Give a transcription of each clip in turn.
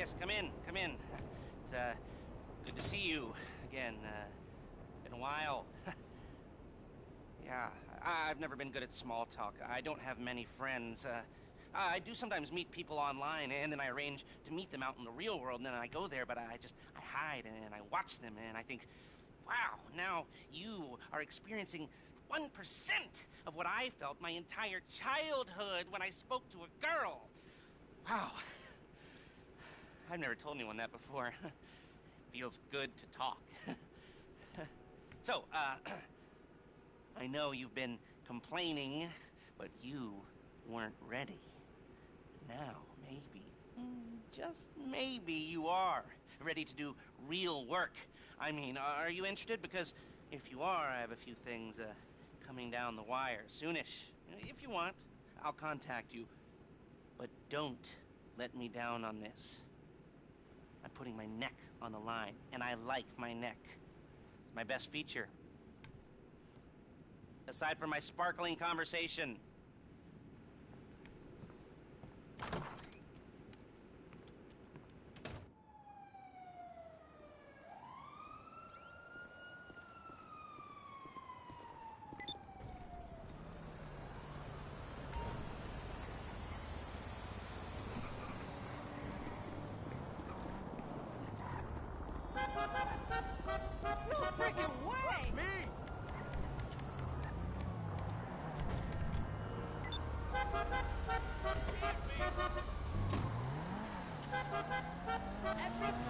yes, come in, come in. It's, good to see you again, been a while. Yeah, I've never been good at small talk. I don't have many friends. I do sometimes meet people online, and then I arrange to meet them out in the real world, and then I go there, but I hide, and I watch them, and I think, wow, now you are experiencing 1% of what I felt my entire childhood when I spoke to a girl. Wow. I've never told anyone that before. Feels good to talk. So, I know you've been complaining, but you weren't ready. Now, maybe, just maybe you are ready to do real work. I mean, are you interested? Because if you are, I have a few things coming down the wire soonish. If you want, I'll contact you. But don't let me down on this. I'm putting my neck on the line, and I like my neck. It's my best feature. Aside from my sparkling conversation. No freaking way! Me! Every time.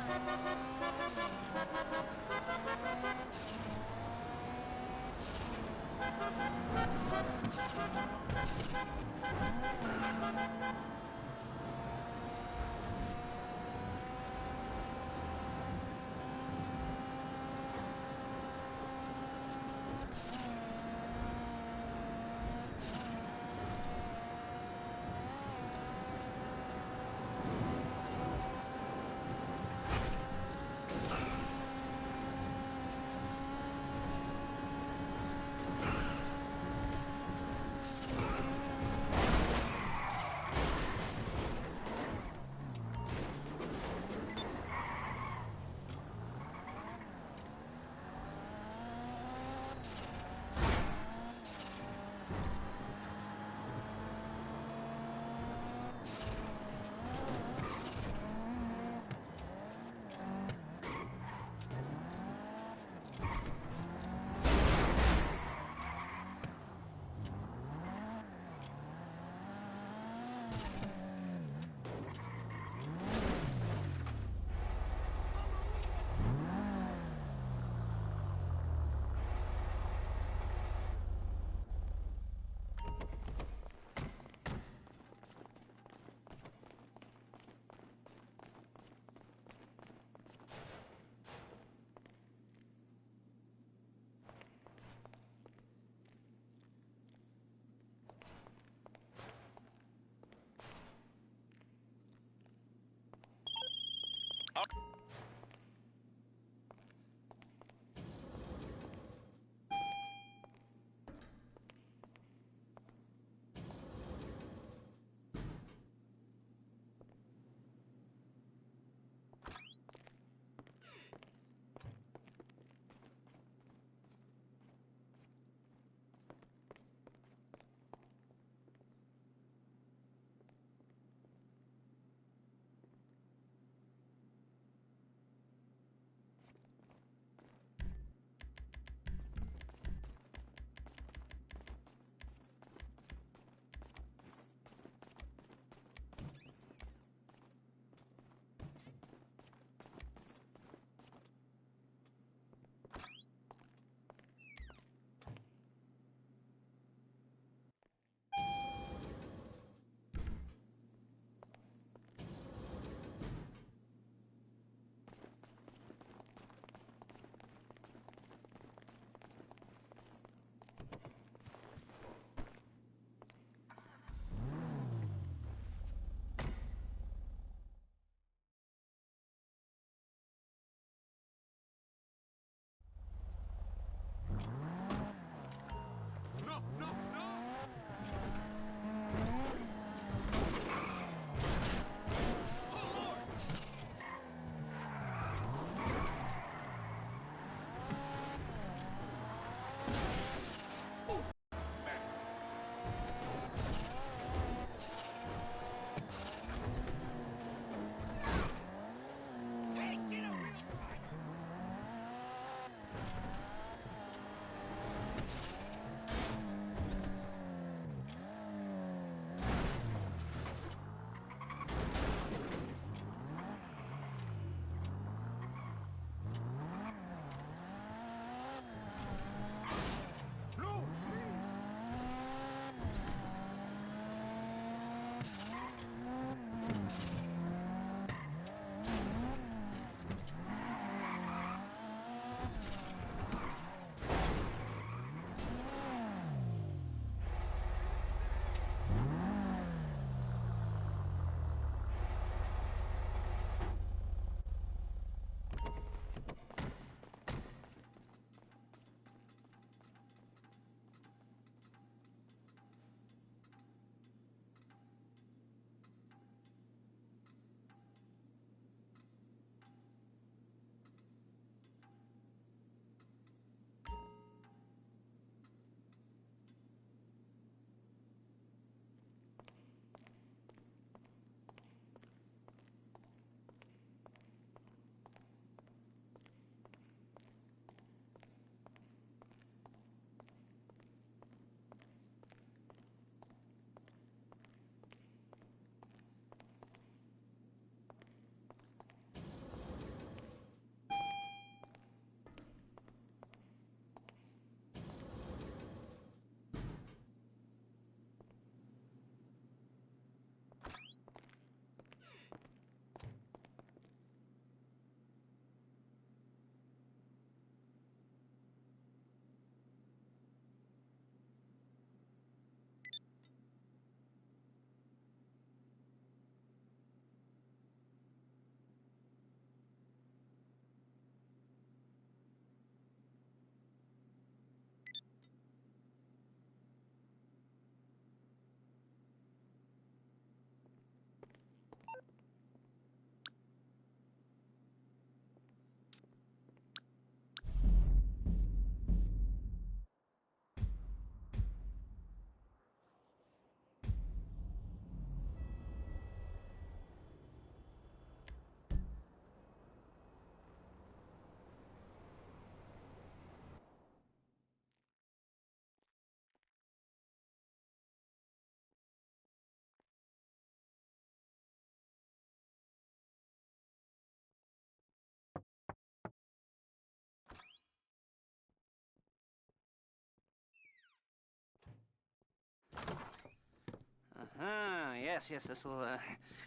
yes, this will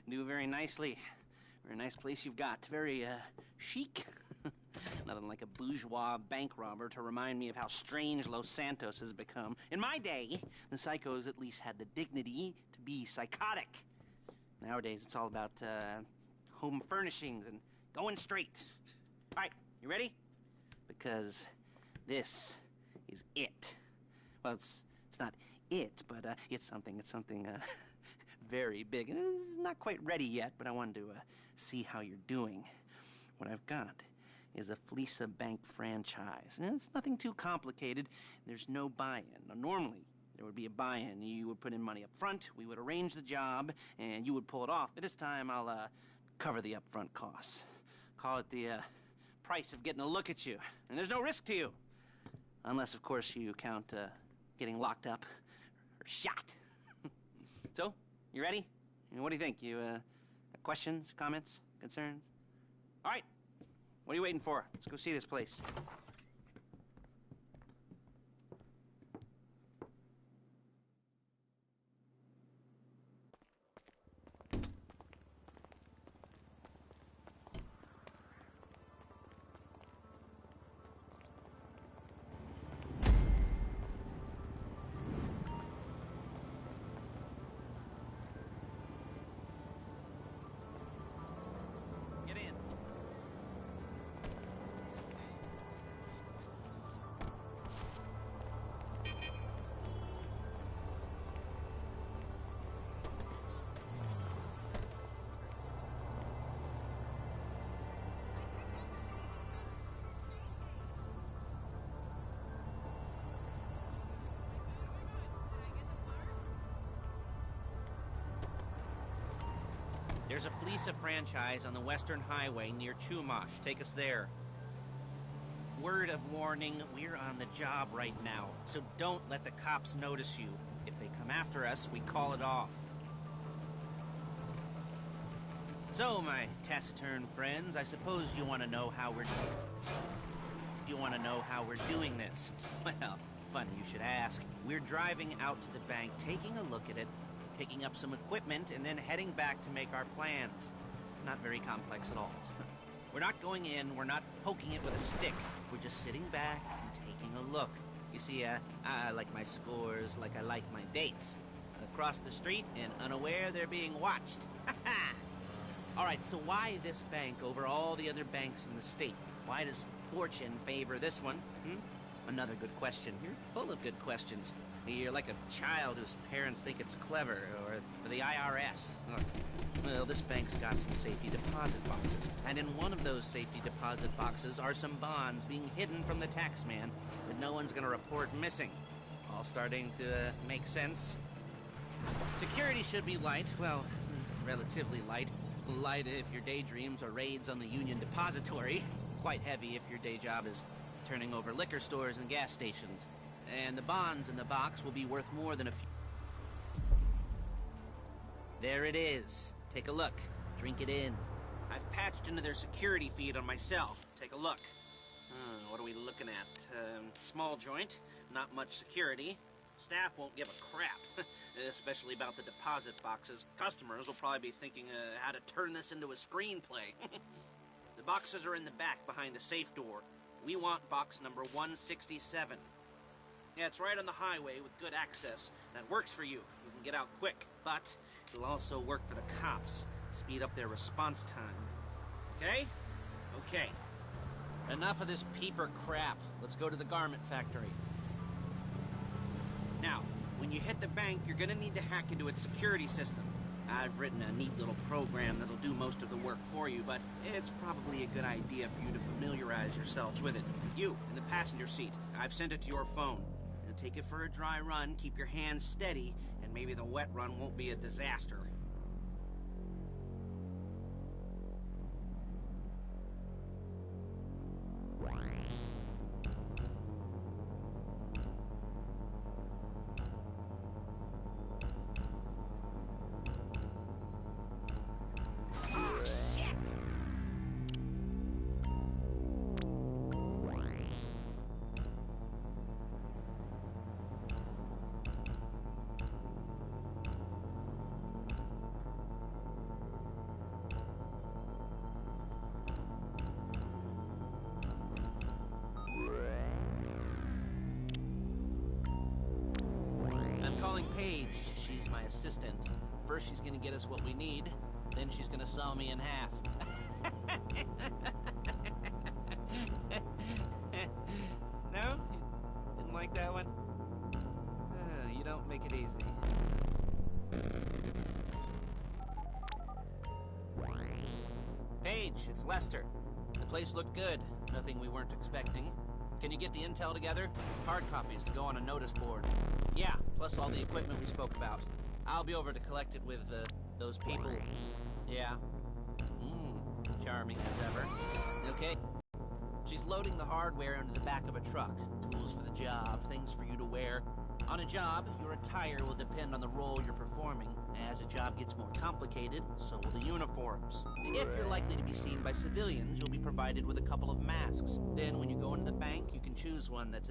do very nicely. Very nice place you've got. Very chic. Nothing like a bourgeois bank robber to remind me of how strange Los Santos has become. In my day, the psychos at least had the dignity to be psychotic. Nowadays, it's all about home furnishings and going straight. All right, you ready? Because this is it. Well, it's not it, but it's something very big. And it's not quite ready yet, but I wanted to see how you're doing. What I've got is a Fleesa Bank franchise. And it's nothing too complicated. There's no buy-in. Now, normally, there would be a buy-in. You would put in money up front, we would arrange the job, and you would pull it off. But this time, I'll cover the upfront costs. Call it the price of getting a look at you. And there's no risk to you. Unless, of course, you count getting locked up or shot. So, you ready? What do you think? You got questions, comments, concerns? All right. What are you waiting for? Let's go see this place. Get in. There's a Fleesa franchise on the Western Highway near Chumash. Take us there. Word of warning, we're on the job right now, so don't let the cops notice you. If they come after us, we call it off. So, my taciturn friends, I suppose you want to know how we're doing this? Well, funny you should ask. We're driving out to the bank, taking a look at it, picking up some equipment, and then heading back to make our plans. Not very complex at all. We're not going in, we're not poking it with a stick. We're just sitting back and taking a look. You see, I like my scores like I like my dates. Across the street and unaware they're being watched. All right, so why this bank over all the other banks in the state? Why does fortune favor this one? Another good question. You're full of good questions. You're like a child whose parents think it's clever, or the IRS. Well, this bank's got some safety deposit boxes, and in one of those safety deposit boxes are some bonds being hidden from the tax man that no one's gonna report missing. All starting to make sense. Security should be light, well, relatively light. Light if your daydreams are raids on the Union Depository. Quite heavy if your day job is turning over liquor stores and gas stations. And the bonds in the box will be worth more than a few. There it is. Take a look. Drink it in. I've patched into their security feed on my cell. Take a look. What are we looking at? Small joint, not much security. Staff won't give a crap, especially about the deposit boxes. Customers will probably be thinking how to turn this into a screenplay. The boxes are in the back behind a safe door. We want box number 167. Yeah, it's right on the highway with good access. That works for you. You can get out quick. But it'll also work for the cops. Speed up their response time. Okay? Okay. Enough of this peeper crap. Let's go to the garment factory. Now, when you hit the bank, you're gonna need to hack into its security system. I've written a neat little program that'll do most of the work for you, but it's probably a good idea for you to familiarize yourselves with it. You, in the passenger seat, I've sent it to your phone. Now take it for a dry run, keep your hands steady, and maybe the wet run won't be a disaster. Paige. She's my assistant. First she's gonna get us what we need, then she's gonna saw me in half. No? You didn't like that one? You don't make it easy. Paige, it's Lester. The place looked good. Nothing we weren't expecting. Can you get the intel together? Hard copies to go on a notice board. Yeah, plus all the equipment we spoke about. I'll be over to collect it with, those people. Yeah. Charming as ever. Okay. She's loading the hardware into the back of a truck. Tools for the job, things for you to wear. On a job, your attire will depend on the role you're performing. As a job gets more complicated, so will the uniforms. If you're likely to be seen by civilians, you'll be provided with a couple of masks. Then when you go into the bank, you can choose one that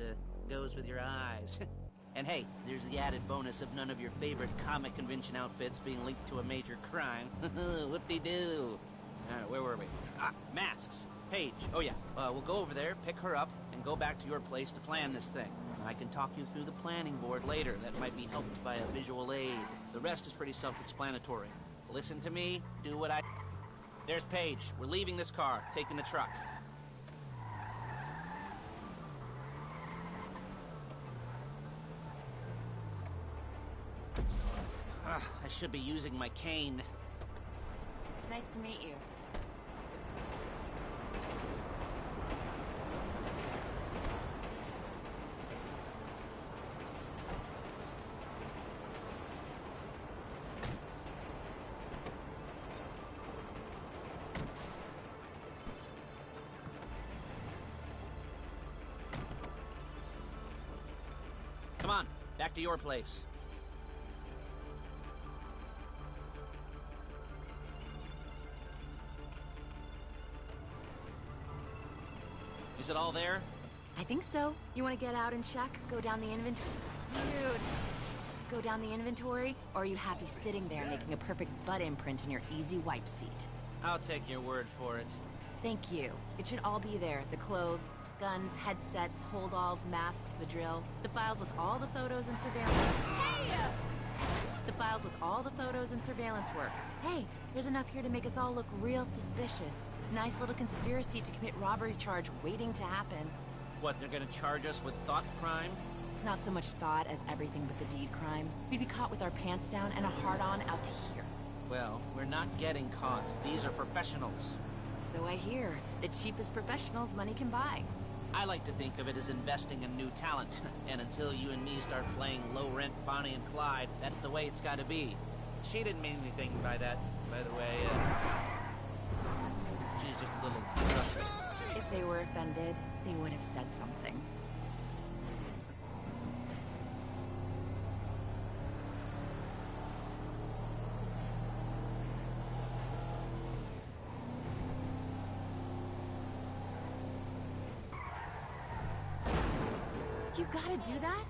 goes with your eyes. And hey, there's the added bonus of none of your favorite comic convention outfits being linked to a major crime. Whoop-de-doo. Where were we? Masks. Paige. Oh yeah, we'll go over there, pick her up, and go back to your place to plan this thing. I can talk you through the planning board later. That might be helped by a visual aid. The rest is pretty self-explanatory. Listen to me, do what I... There's Paige. We're leaving this car, taking the truck. I should be using my cane. Nice to meet you. Come on, back to your place. Is it all there? I think so. You want to get out and check? Go down the inventory? Dude. Go down the inventory? Or are you happy sitting there making a perfect butt imprint in your easy wipe seat? I'll take your word for it. Thank you. It should all be there. The clothes, guns, headsets, hold-alls, masks, the drill. The files with all the photos and surveillance... Hey! The files with all the photos and surveillance work. Hey, there's enough here to make us all look real suspicious. Nice little conspiracy to commit robbery charge waiting to happen. What, they're gonna charge us with thought crime? Not so much thought as everything but the deed crime. We'd be caught with our pants down and a hard-on out to here. Well, we're not getting caught. These are professionals. So I hear. The cheapest professionals money can buy. I like to think of it as investing in new talent. And until you and me start playing low-rent Bonnie and Clyde, that's the way it's gotta be. She didn't mean anything by that, by the way. She's just a little rusty. If they were offended, they would have said something. You gotta do that?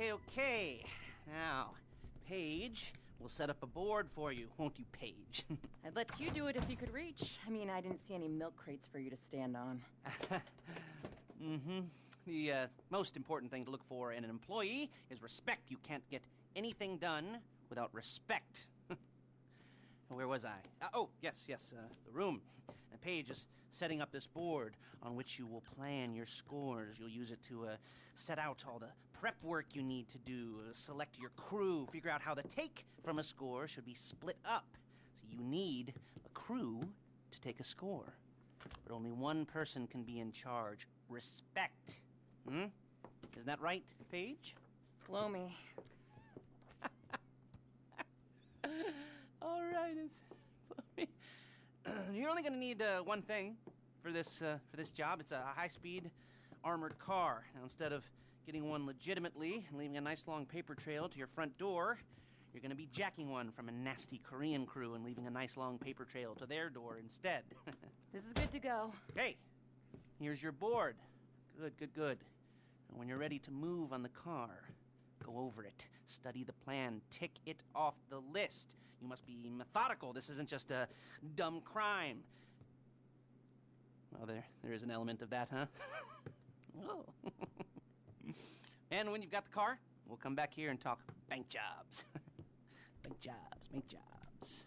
Okay. Now, Paige, we'll set up a board for you, won't you, Paige? I'd let you do it if you could reach. I mean, I didn't see any milk crates for you to stand on. The most important thing to look for in an employee is respect. You can't get anything done without respect. Where was I? Yes, the room. And Paige is setting up this board on which you will plan your scores. You'll use it to set out all the prep work you need to do, select your crew, figure out how the take from a score should be split up. So you need a crew to take a score. But only one person can be in charge. Respect. Isn't that right, Paige? Blow me. All right. You're only going to need one thing for this job. It's a high-speed armored car. Now, instead of getting one legitimately and leaving a nice long paper trail to your front door, you're going to be jacking one from a nasty Korean crew and leaving a nice long paper trail to their door instead. This is good to go. Hey, here's your board. Good. And when you're ready to move on the car, go over it, study the plan, tick it off the list. You must be methodical. This isn't just a dumb crime. Well, there is an element of that, huh? Oh. And when you've got the car, we'll come back here and talk bank jobs. Bank jobs.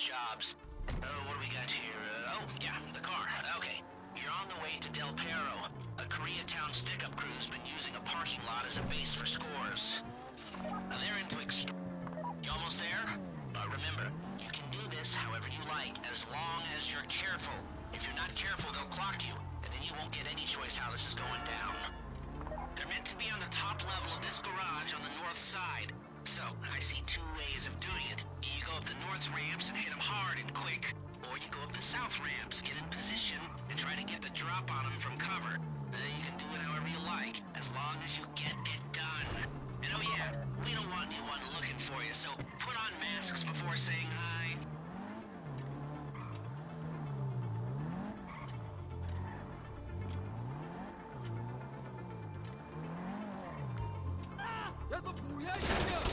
jobs. What do we got here? The car. Okay. You're on the way to Del Perro. A Koreatown stick-up crew's been using a parking lot as a base for scores. They're into You almost there? Remember, you can do this however you like, as long as you're careful. If you're not careful, they'll clock you, and then you won't get any choice how this is going down. They're meant to be on the top level of this garage on the north side. So, I see two ways of doing it. You go up the north ramps and hit them hard and quick, or you go up the south ramps, get in position, and try to get the drop on them from cover. You can do it however you like, as long as you get it done. And oh yeah, we don't want anyone looking for you, so put on masks before saying hi. 야, 너 뭐야, 이 새끼야!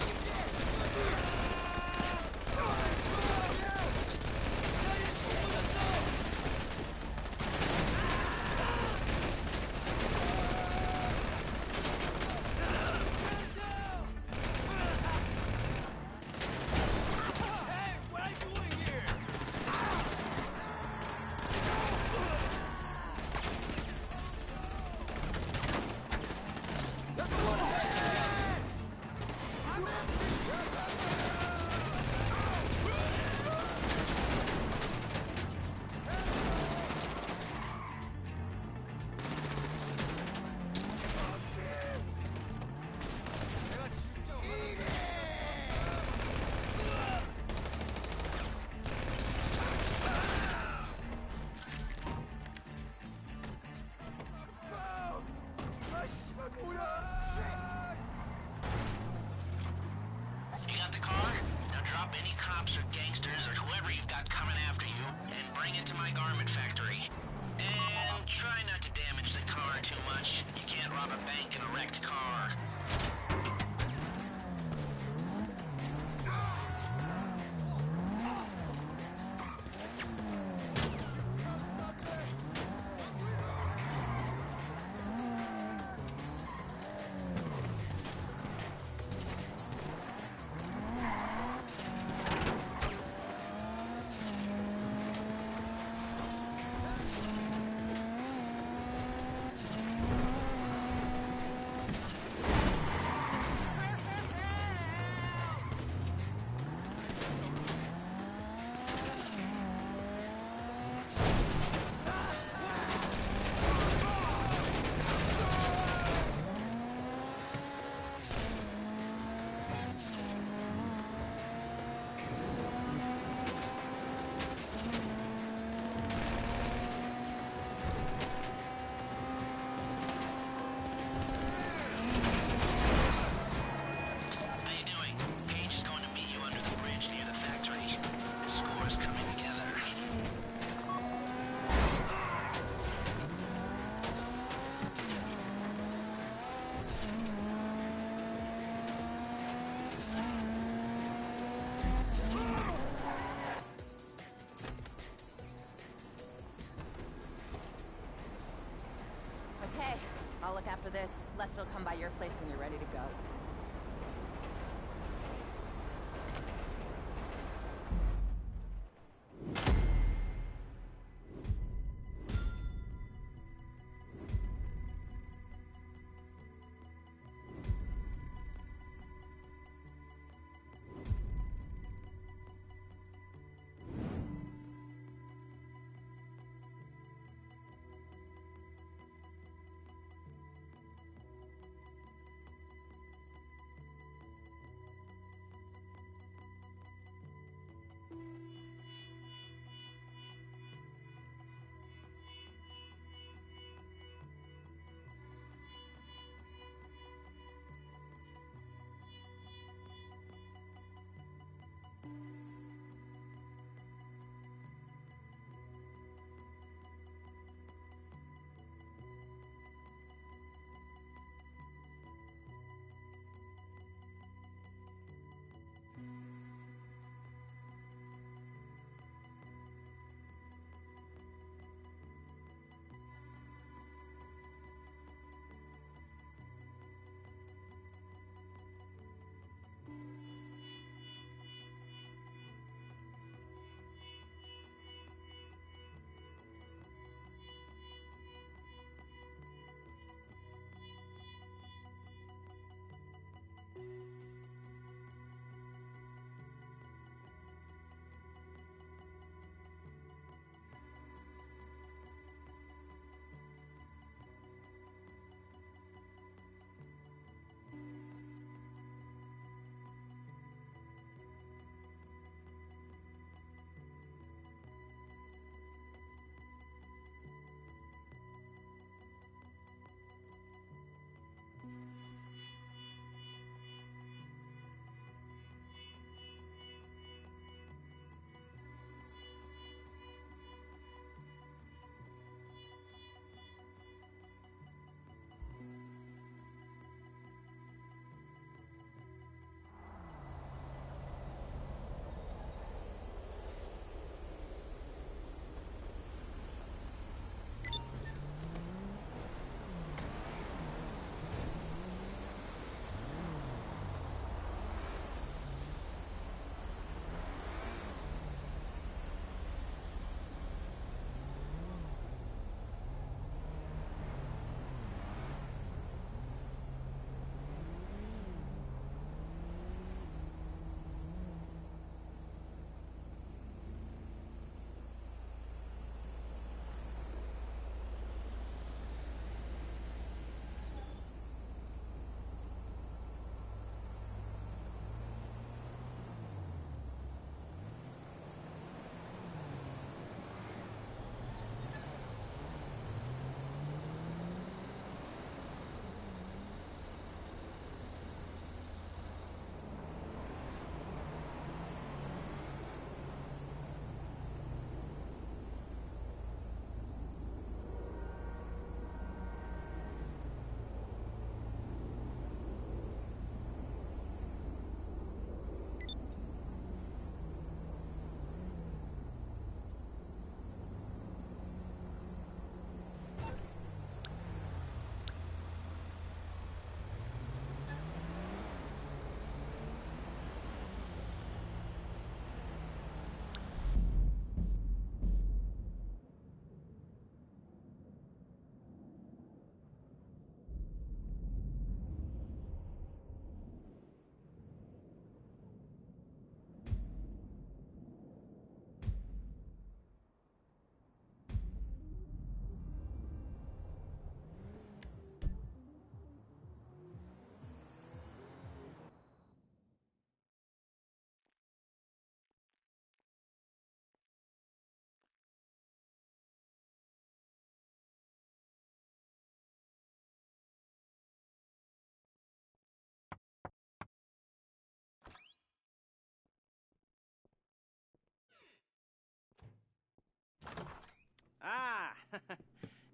bring it to my garment factory. And try not to damage the car too much. You can't rob a bank in a wrecked car. Okay, I'll look after this. Lester will come by your place when you're ready to go.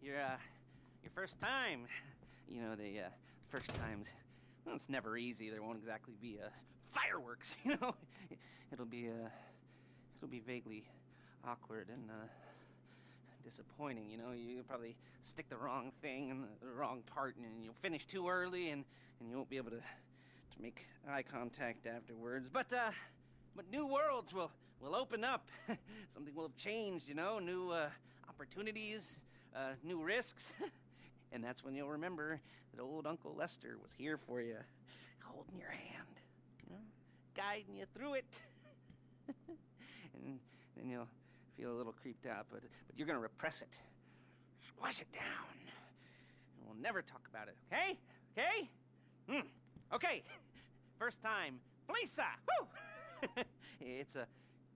Your first time. You know, the first times, well, it's never easy. There won't exactly be fireworks, you know. It'll be vaguely awkward and disappointing, you know. You'll probably stick the wrong thing in the wrong part, and you'll finish too early, and you won't be able to make eye contact afterwards. But new worlds will open up. Something will have changed, you know. New opportunities, new risks. And that's when you'll remember that old Uncle Lester was here for you, holding your hand, you know, guiding you through it. And then you'll feel a little creeped out, but you're gonna repress it, squash it down, and we'll never talk about it. Okay? Okay? Okay. First time, Lisa. Woo! It's a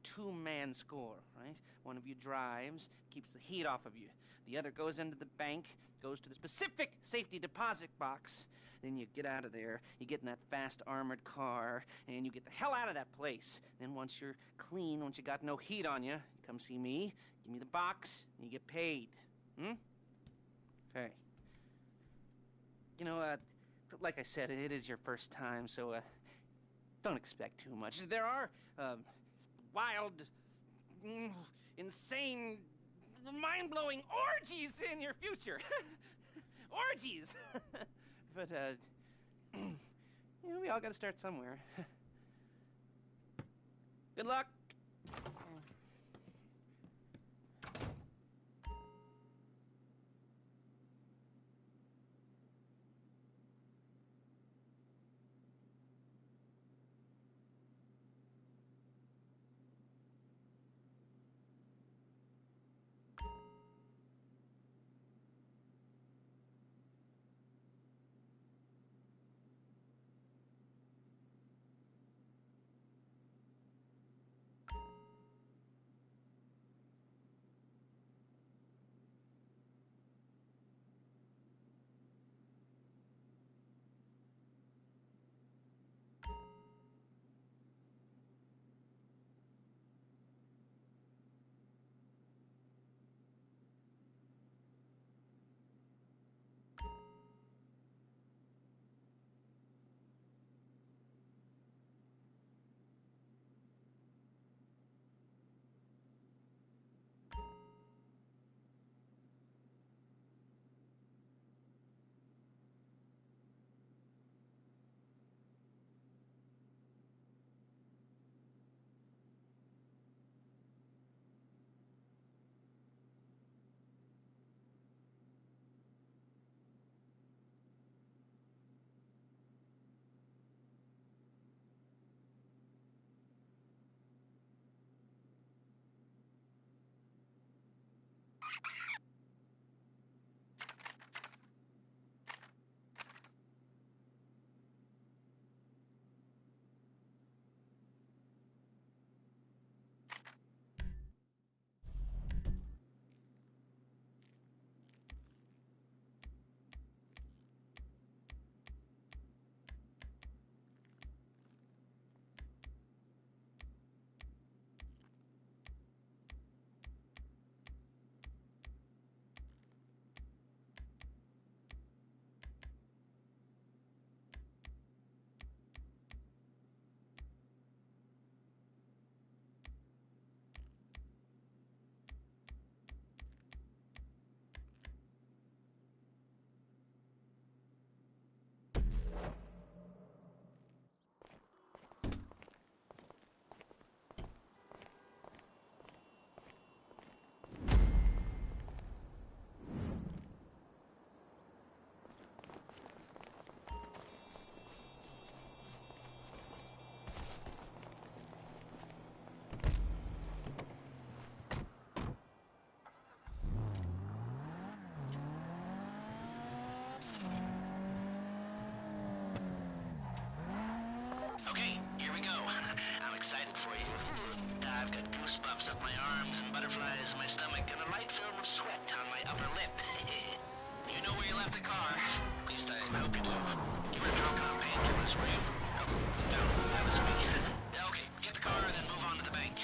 two-man score, right? One of you drives, keeps the heat off of you. The other goes into the bank, goes to the specific safety deposit box. Then you get out of there, you get in that fast armored car, and you get the hell out of that place. Then once you're clean, once you got no heat on you, you come see me, give me the box, and you get paid. Okay. You know, like I said, it is your first time, so don't expect too much. There are wild, insane, mind-blowing orgies in your future. Orgies! But, you know, we all gotta start somewhere. Good luck! Okay, here we go. I'm excited for you. I've got goosebumps up my arms and butterflies in my stomach and a light film of sweat on my upper lip. You know where you left the car? At least I hope you do. You were drunk on painkillers, were you? Oh, no, that was me. Okay, get the car and then move on to the bank.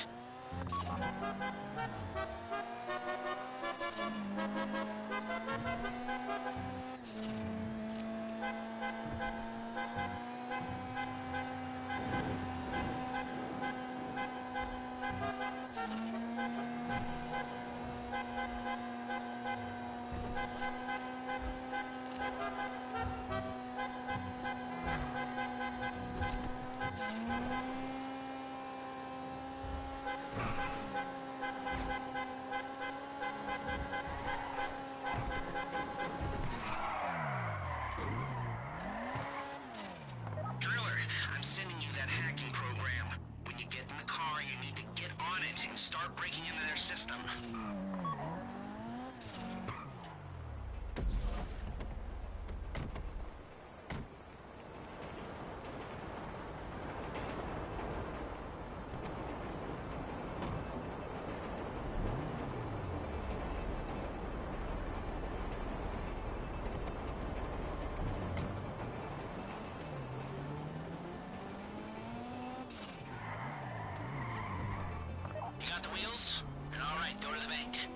got the wheels? Then all right, go to the bank.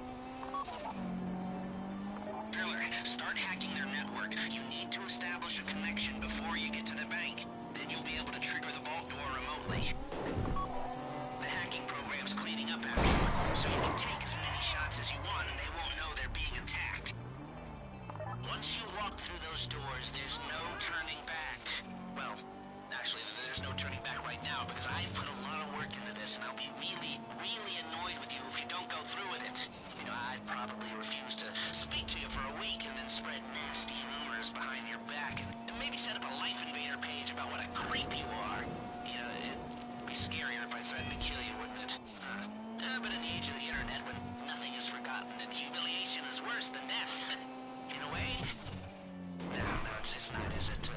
Driller, start hacking their network. You need to establish a connection before you get to the bank. Then you'll be able to trigger the vault door remotely. The hacking program's cleaning up afterward, so you can take as many shots as you want and they won't know they're being attacked. Once you walk through those doors, there's no turning back. Well, actually, there's no turning back right now because I've put a lot of work into this and I'll be really, really annoyed with you if you don't go through with it. You know, I'd probably refuse to speak to you for a week and then spread nasty rumors behind your back and maybe set up a Life Invader page about what a creep you are. You know, it'd be scarier if I threatened to kill you, wouldn't it? But in the age of the internet, when nothing is forgotten and humiliation is worse than death, in a way. No, it's not, is it?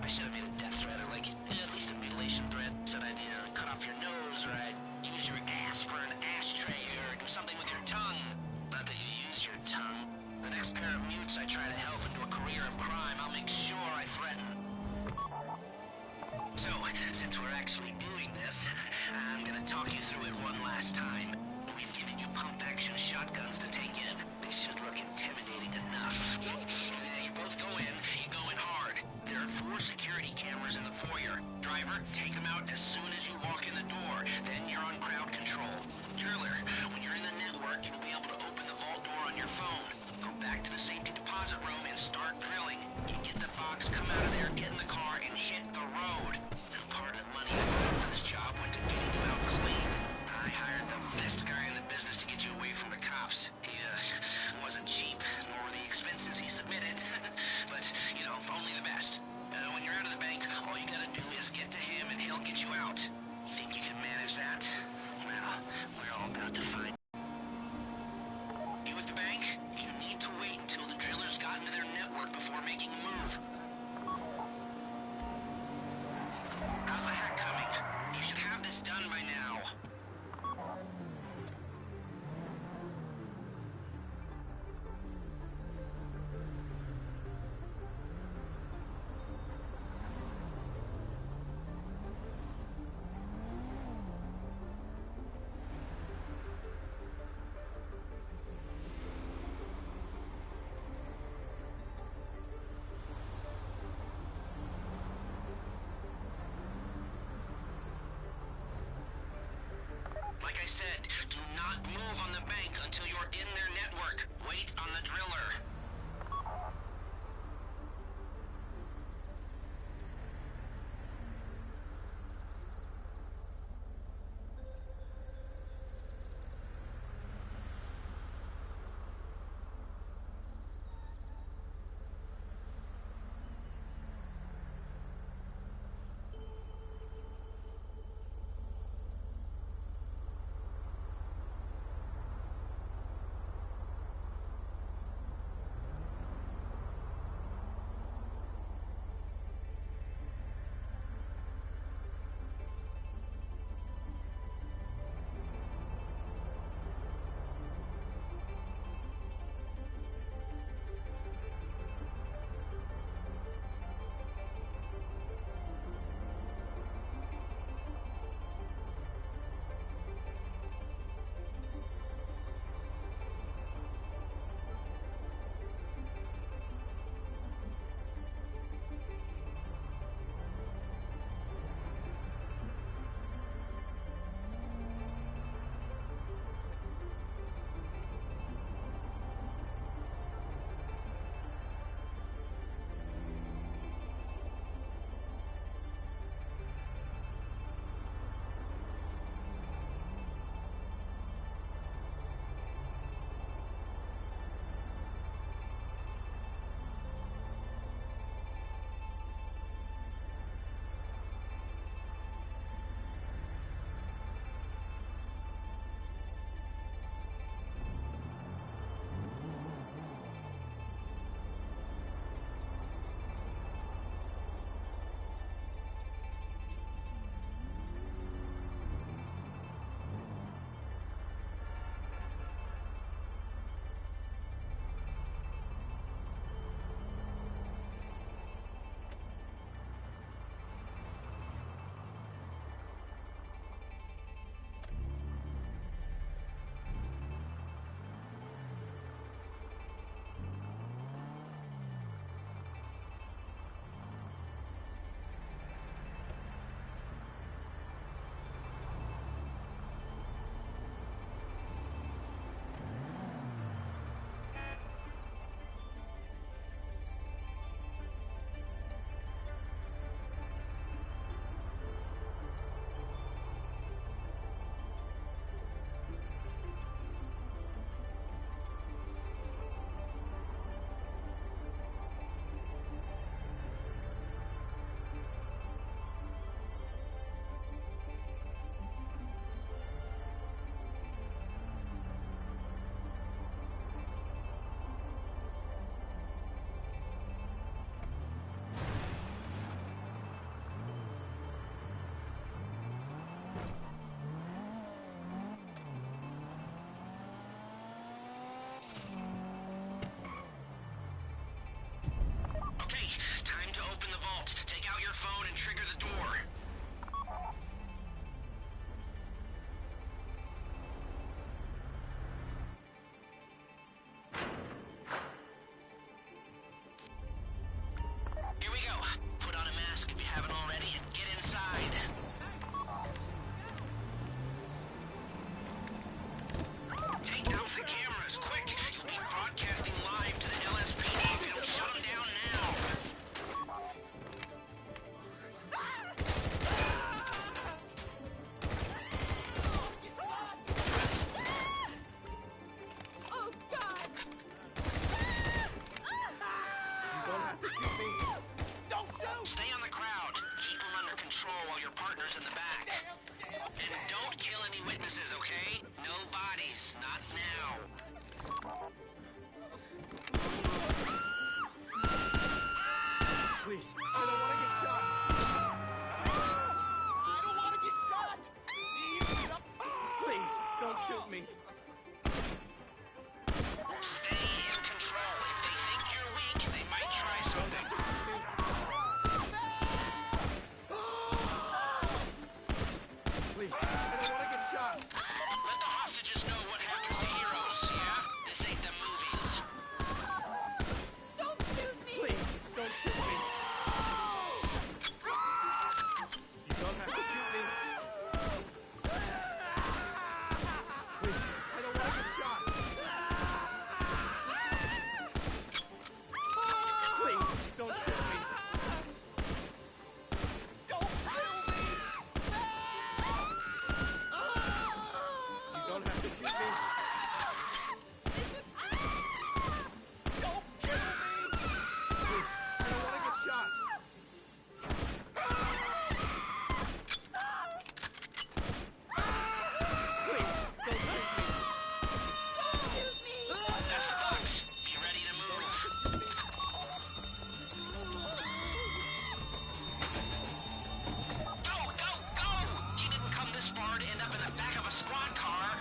I should have made a death threat or, like, at least a mutilation threat. Said I'd, cut off your nose or I'd use your ass for an ashtray or do something with your tongue. Not that you use your tongue. The next pair of mutes I try to help into a career of crime, I'll make sure I threaten. So, since we're actually doing this, I'm gonna talk you through it one last time. We've given you pump-action shotguns to take in. They should look intimidating enough. You both go in, you go in hard. There are 4 security cameras in the foyer. Driver, take them out as soon as you walk in the door. Then you're on crowd control. Driller, when you're in the network, you'll be able to open the vault door on your phone. Go back to the safety deposit room and start drilling. You get the box, come out of there, get in the car, and hit the road. Part of the money I got for this job went to getting you out clean. I hired the best guy in the business to get you away from the cops. He wasn't cheap, nor were the expenses he submitted. But, only the best. When you're out of the bank, all you gotta do is get to him and he'll get you out. You think you can manage that? Well, we're all about to find. You at the bank? You need to wait until the drillers got into their network before making a move. How's the hack coming? You should have this done by now. Like I said, do not move on the bank until you're in their network. Wait on the driller. witnesses, okay? No bodies, not now. Please, I don't want to get shot. I don't want to get shot! Please, don't shoot me. Stay in control. If they think you're weak, they might try something. Please, I don't want to get shot. Let the hostages know what happens to heroes, yeah? This ain't the movies. Don't shoot me! Please, don't shoot me. You don't have to shoot me. Please, I don't want to get shot. Please, don't shoot me. Don't kill me! You don't have to shoot me. Don't kill me! Please, I don't want to get shot. Please, don't shoot me. That's Fox. Be ready to move. Go, go, go! You didn't come this far to end up in the back of a squad car.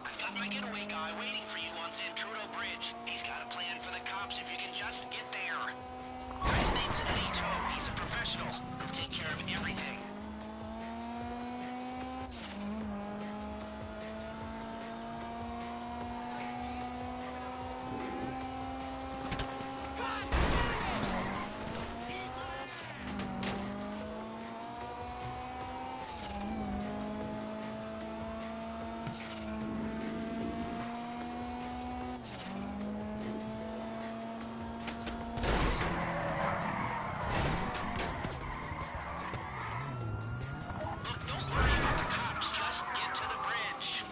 I've got my getaway guy waiting for you on Zancudo Bridge. He's got a plan for the cops if you can just get there. Guy's name's Gta5. He's a professional. He'll take care of everything. Look, don't worry about the cops. Just get to the bridge.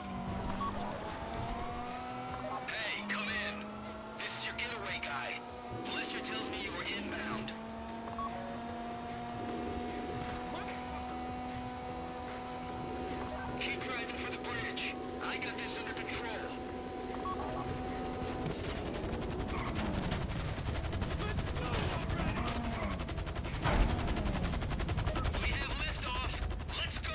Hey, come in. This is your getaway guy. Blister tells me you were inbound. Keep driving for the bridge. I got this under control. We have liftoff. Let's go.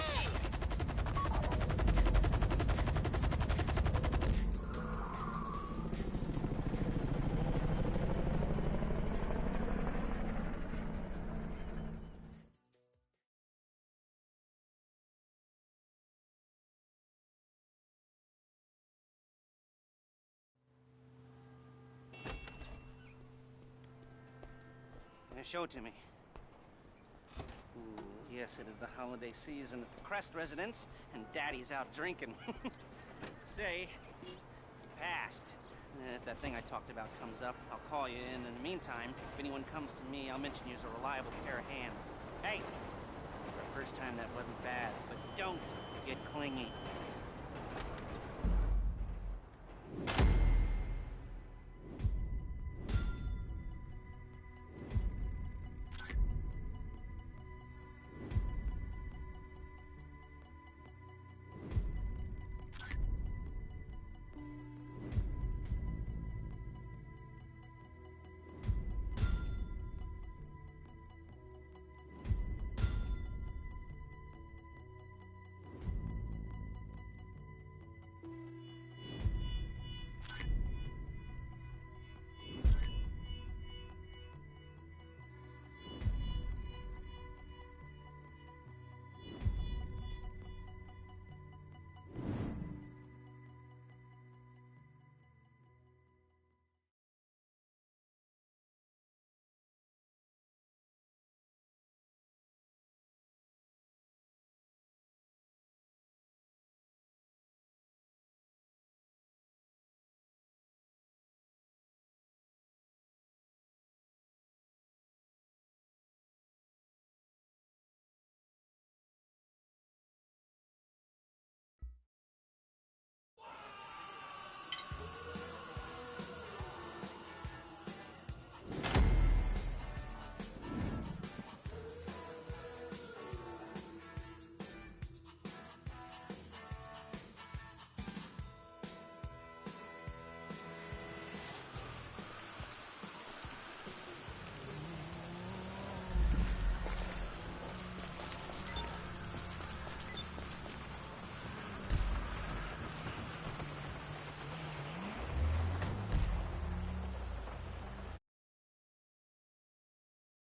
Show it to me. Ooh, yes, it is the holiday season at the Crest residence, and Daddy's out drinking. Say, you passed. If that thing I talked about comes up, I'll call you in. In the meantime, if anyone comes to me, I'll mention you as a reliable pair of hands. Hey, for the first time that wasn't bad, but don't get clingy.